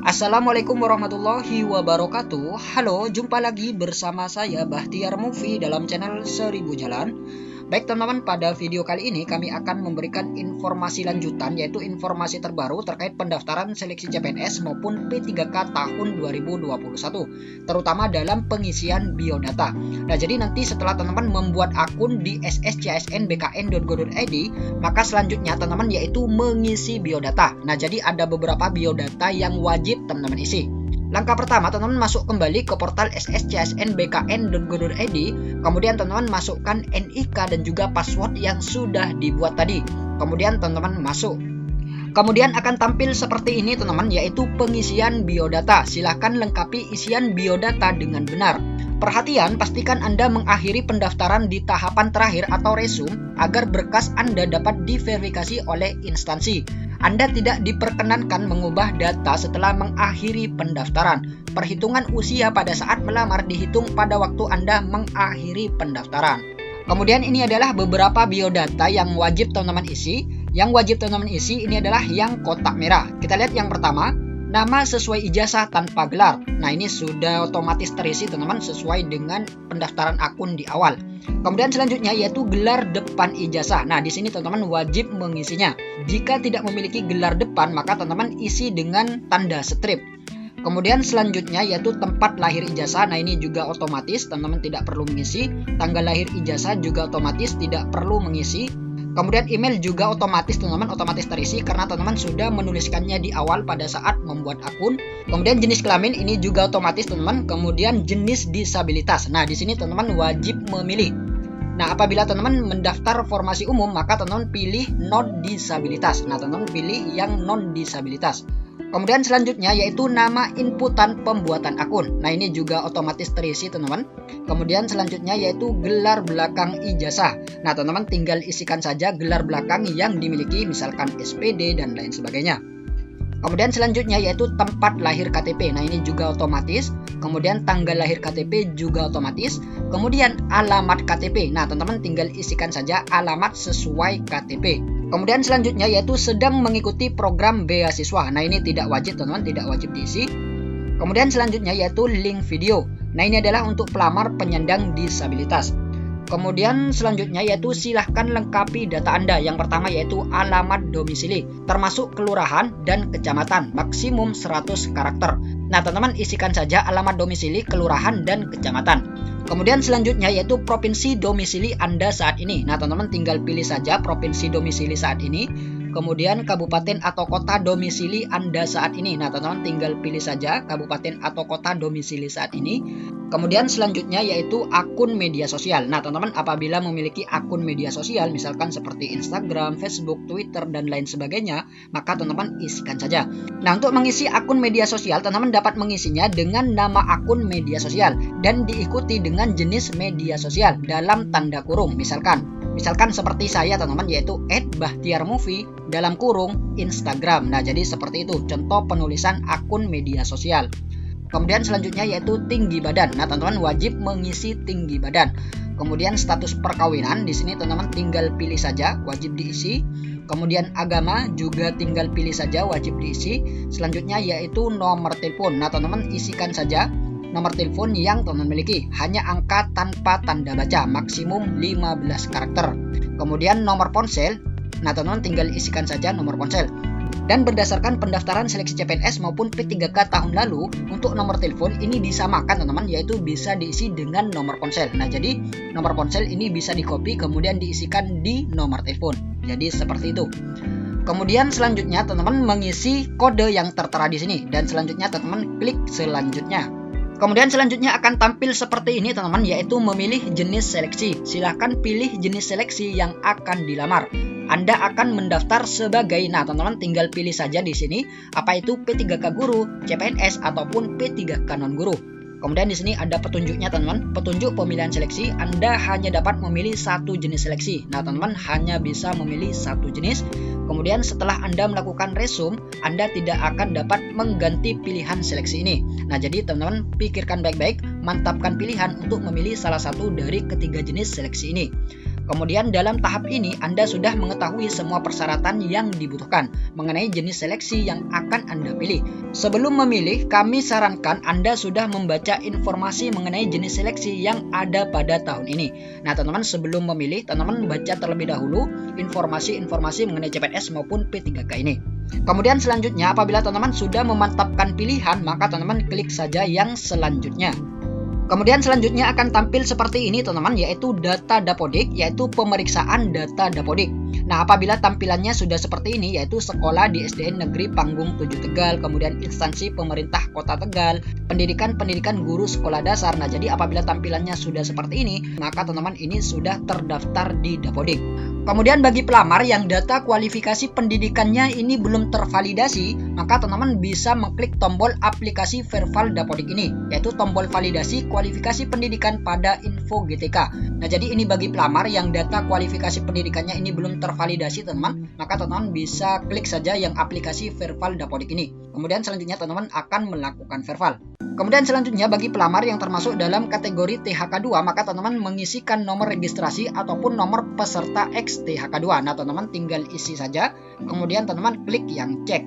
Assalamualaikum warahmatullahi wabarakatuh. Halo, jumpa lagi bersama saya Bahtiar Movie dalam channel 1000 Jalan. Baik teman-teman, pada video kali ini kami akan memberikan informasi lanjutan, yaitu informasi terbaru terkait pendaftaran seleksi CPNS maupun P3K tahun 2021, terutama dalam pengisian biodata. Nah, jadi nanti setelah teman-teman membuat akun di sscsnbkn.go.id, maka selanjutnya teman-teman yaitu mengisi biodata. Nah, jadi ada beberapa biodata yang wajib teman-teman isi. Langkah pertama, teman-teman masuk kembali ke portal sscsnbkn.go.id, kemudian teman-teman masukkan NIK dan juga password yang sudah dibuat tadi. Kemudian teman-teman masuk. Kemudian akan tampil seperti ini teman-teman, yaitu pengisian biodata. Silahkan lengkapi isian biodata dengan benar. Perhatian, pastikan Anda mengakhiri pendaftaran di tahapan terakhir atau resume agar berkas Anda dapat diverifikasi oleh instansi. Anda tidak diperkenankan mengubah data setelah mengakhiri pendaftaran. Perhitungan usia pada saat melamar dihitung pada waktu Anda mengakhiri pendaftaran. Kemudian ini adalah beberapa biodata yang wajib teman-teman isi. Yang wajib teman-teman isi ini adalah yang kotak merah. Kita lihat yang pertama, nama sesuai ijazah tanpa gelar. Nah, ini sudah otomatis terisi teman-teman sesuai dengan pendaftaran akun di awal. Kemudian selanjutnya yaitu gelar depan ijazah. Nah, di sini teman-teman wajib mengisinya. Jika tidak memiliki gelar depan, maka teman-teman isi dengan tanda strip. Kemudian selanjutnya yaitu tempat lahir ijazah. Nah, ini juga otomatis teman-teman tidak perlu mengisi. Tanggal lahir ijazah juga otomatis tidak perlu mengisi. Kemudian email juga otomatis teman-teman otomatis terisi karena teman-teman sudah menuliskannya di awal pada saat membuat akun. Kemudian jenis kelamin ini juga otomatis teman-teman. Kemudian jenis disabilitas. Nah, di sini teman-teman wajib memilih. Nah, apabila teman-teman mendaftar formasi umum, maka teman-teman pilih non disabilitas. Nah, teman-teman pilih yang non disabilitas. Kemudian selanjutnya yaitu nama inputan pembuatan akun. Nah, ini juga otomatis terisi teman-teman. Kemudian selanjutnya yaitu gelar belakang ijazah. Nah, teman-teman tinggal isikan saja gelar belakang yang dimiliki, misalkan SPD dan lain sebagainya. Kemudian selanjutnya yaitu tempat lahir KTP. Nah, ini juga otomatis. Kemudian tanggal lahir KTP juga otomatis. Kemudian alamat KTP. Nah, teman-teman tinggal isikan saja alamat sesuai KTP. Kemudian selanjutnya yaitu sedang mengikuti program beasiswa. Nah, ini tidak wajib teman-teman, tidak wajib diisi. Kemudian selanjutnya yaitu link video. Nah, ini adalah untuk pelamar penyandang disabilitas. Kemudian selanjutnya yaitu silahkan lengkapi data Anda. Yang pertama yaitu alamat domisili, termasuk kelurahan dan kecamatan, maksimum 100 karakter. Nah, teman-teman isikan saja alamat domisili, kelurahan, dan kecamatan. Kemudian selanjutnya yaitu provinsi domisili Anda saat ini. Nah, teman-teman tinggal pilih saja provinsi domisili saat ini. Kemudian kabupaten atau kota domisili Anda saat ini. Nah, teman-teman tinggal pilih saja kabupaten atau kota domisili saat ini. Kemudian selanjutnya yaitu akun media sosial. Nah, teman-teman apabila memiliki akun media sosial, misalkan seperti Instagram, Facebook, Twitter, dan lain sebagainya, maka teman-teman isikan saja. Nah, untuk mengisi akun media sosial, teman-teman dapat mengisinya dengan nama akun media sosial dan diikuti dengan jenis media sosial dalam tanda kurung. Misalkan seperti saya teman-teman, yaitu @bahtiarmovie dalam kurung Instagram. Nah, jadi seperti itu contoh penulisan akun media sosial. Kemudian selanjutnya yaitu tinggi badan. Nah, teman-teman wajib mengisi tinggi badan. Kemudian status perkawinan, di sini teman-teman tinggal pilih saja, wajib diisi. Kemudian agama juga tinggal pilih saja, wajib diisi. Selanjutnya yaitu nomor telepon. Nah, teman-teman isikan saja nomor telepon yang teman-teman miliki, hanya angka tanpa tanda baca, maksimum 15 karakter. Kemudian nomor ponsel. Nah, teman-teman tinggal isikan saja nomor ponsel. Dan berdasarkan pendaftaran seleksi CPNS maupun P3K tahun lalu, untuk nomor telepon ini disamakan teman-teman, yaitu bisa diisi dengan nomor ponsel. Nah, jadi nomor ponsel ini bisa di-copy kemudian diisikan di nomor telepon. Jadi seperti itu. Kemudian selanjutnya teman-teman mengisi kode yang tertera di sini dan selanjutnya teman-teman klik selanjutnya. Kemudian selanjutnya akan tampil seperti ini teman-teman, yaitu memilih jenis seleksi. Silahkan pilih jenis seleksi yang akan dilamar. Anda akan mendaftar sebagai, nah teman-teman tinggal pilih saja di sini apa itu P3K guru, CPNS ataupun P3K non guru. Kemudian di sini ada petunjuknya teman-teman, petunjuk pemilihan seleksi. Anda hanya dapat memilih satu jenis seleksi. Nah, teman-teman hanya bisa memilih satu jenis. Kemudian setelah Anda melakukan resume, Anda tidak akan dapat mengganti pilihan seleksi ini. Nah, jadi teman-teman pikirkan baik-baik, mantapkan pilihan untuk memilih salah satu dari ketiga jenis seleksi ini. Kemudian dalam tahap ini Anda sudah mengetahui semua persyaratan yang dibutuhkan mengenai jenis seleksi yang akan Anda pilih. Sebelum memilih, kami sarankan Anda sudah membaca informasi mengenai jenis seleksi yang ada pada tahun ini. Nah, teman-teman sebelum memilih, teman-teman baca terlebih dahulu informasi-informasi mengenai CPNS maupun P3K ini. Kemudian selanjutnya apabila teman-teman sudah memantapkan pilihan, maka teman-teman klik saja yang selanjutnya. Kemudian selanjutnya akan tampil seperti ini teman-teman, yaitu data Dapodik, yaitu pemeriksaan data Dapodik. Nah, apabila tampilannya sudah seperti ini, yaitu sekolah di SDN Negeri Panggung 7 Tegal, kemudian instansi pemerintah Kota Tegal, pendidikan guru sekolah dasar. Nah, jadi apabila tampilannya sudah seperti ini, maka teman-teman ini sudah terdaftar di Dapodik. Kemudian bagi pelamar yang data kualifikasi pendidikannya ini belum tervalidasi, maka teman-teman bisa mengklik tombol aplikasi Verval Dapodik ini, yaitu tombol validasi kualifikasi pendidikan pada info GTK. Nah, jadi ini bagi pelamar yang data kualifikasi pendidikannya ini belum tervalidasi teman-teman, maka teman-teman bisa klik saja yang aplikasi Verval Dapodik ini. Kemudian selanjutnya teman-teman akan melakukan Verval. Kemudian selanjutnya bagi pelamar yang termasuk dalam kategori THK2, maka teman-teman mengisikan nomor registrasi ataupun nomor peserta X THK2. Nah, teman-teman tinggal isi saja, kemudian teman-teman klik yang cek.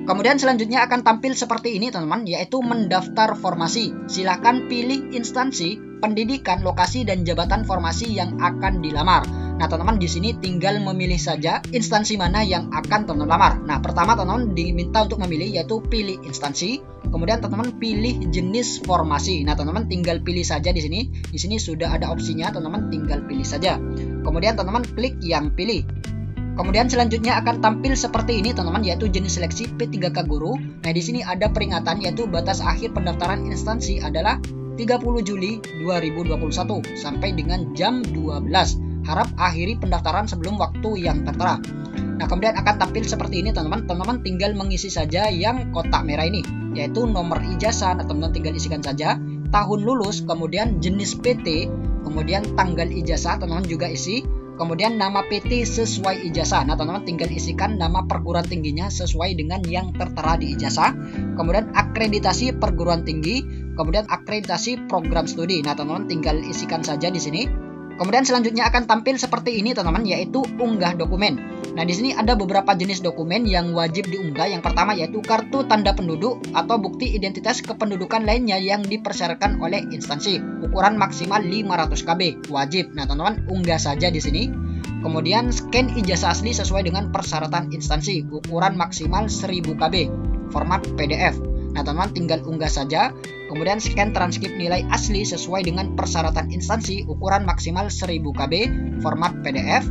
Kemudian selanjutnya akan tampil seperti ini teman-teman, yaitu mendaftar formasi. Silahkan pilih instansi, pendidikan, lokasi, dan jabatan formasi yang akan dilamar. Nah, teman-teman di sini tinggal memilih saja instansi mana yang akan teman-teman lamar. Nah, pertama teman-teman diminta untuk memilih yaitu pilih instansi, kemudian teman-teman pilih jenis formasi. Nah, teman-teman tinggal pilih saja di sini. Di sini sudah ada opsinya, teman-teman tinggal pilih saja. Kemudian teman-teman klik yang pilih. Kemudian selanjutnya akan tampil seperti ini teman-teman, yaitu jenis seleksi P3K guru. Nah, di sini ada peringatan yaitu batas akhir pendaftaran instansi adalah 30 Juli 2021 sampai dengan jam 12. Harap akhiri pendaftaran sebelum waktu yang tertera. Nah, kemudian akan tampil seperti ini teman-teman. Teman-teman tinggal mengisi saja yang kotak merah ini, yaitu nomor ijazah. Nah, teman-teman tinggal isikan saja tahun lulus, kemudian jenis PT, kemudian tanggal ijazah teman-teman juga isi. Kemudian nama PT sesuai ijazah. Nah, teman-teman tinggal isikan nama perguruan tingginya sesuai dengan yang tertera di ijazah. Kemudian akreditasi perguruan tinggi, kemudian akreditasi program studi. Nah, teman-teman tinggal isikan saja di sini. Kemudian selanjutnya akan tampil seperti ini teman-teman, yaitu unggah dokumen. Nah, di sini ada beberapa jenis dokumen yang wajib diunggah. Yang pertama yaitu kartu tanda penduduk atau bukti identitas kependudukan lainnya yang dipersyaratkan oleh instansi. Ukuran maksimal 500 KB wajib. Nah, teman-teman unggah saja di sini. Kemudian scan ijazah asli sesuai dengan persyaratan instansi. Ukuran maksimal 1000 KB format PDF. Nah, teman-teman tinggal unggah saja. Kemudian scan transkrip nilai asli sesuai dengan persyaratan instansi, ukuran maksimal 1000 KB format PDF.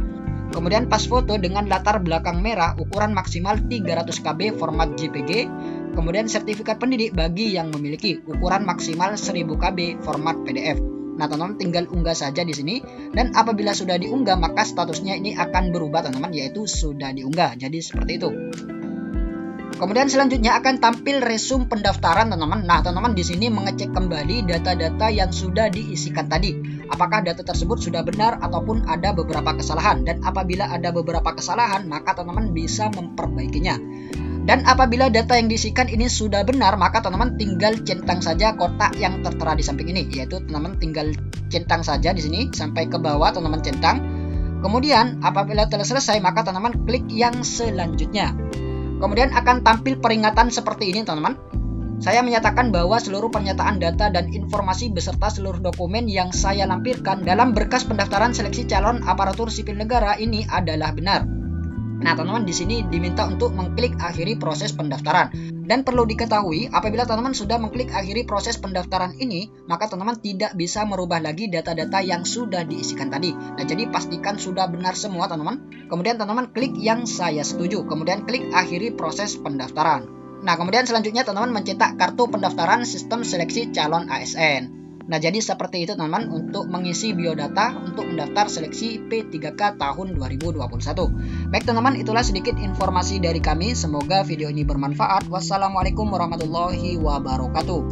Kemudian pas foto dengan latar belakang merah, ukuran maksimal 300 KB format JPG. Kemudian sertifikat pendidik bagi yang memiliki, ukuran maksimal 1000 KB format PDF. Nah, teman-teman tinggal unggah saja di sini, dan apabila sudah diunggah maka statusnya ini akan berubah teman-teman, yaitu sudah diunggah. Jadi seperti itu. Kemudian selanjutnya akan tampil resume pendaftaran teman-teman. Nah, teman-teman di sini mengecek kembali data-data yang sudah diisikan tadi. Apakah data tersebut sudah benar ataupun ada beberapa kesalahan. Dan apabila ada beberapa kesalahan, maka teman-teman bisa memperbaikinya. Dan apabila data yang diisikan ini sudah benar, maka teman-teman tinggal centang saja kotak yang tertera di samping ini, yaitu teman-teman tinggal centang saja di sini sampai ke bawah, teman-teman centang. Kemudian apabila telah selesai, maka teman-teman klik yang selanjutnya. Kemudian akan tampil peringatan seperti ini teman-teman. Saya menyatakan bahwa seluruh pernyataan data dan informasi beserta seluruh dokumen yang saya lampirkan dalam berkas pendaftaran seleksi calon aparatur sipil negara ini adalah benar. Nah, teman-teman di sini diminta untuk mengklik akhiri proses pendaftaran. Dan perlu diketahui, apabila teman-teman sudah mengklik akhiri proses pendaftaran ini, maka teman-teman tidak bisa merubah lagi data-data yang sudah diisikan tadi. Nah, jadi pastikan sudah benar semua teman-teman. Kemudian teman-teman klik yang saya setuju. Kemudian klik akhiri proses pendaftaran. Nah, kemudian selanjutnya teman-teman mencetak kartu pendaftaran sistem seleksi calon ASN. Nah, jadi seperti itu teman-teman untuk mengisi biodata untuk mendaftar seleksi P3K tahun 2021. Baik teman-teman, itulah sedikit informasi dari kami. Semoga video ini bermanfaat. Wassalamualaikum warahmatullahi wabarakatuh.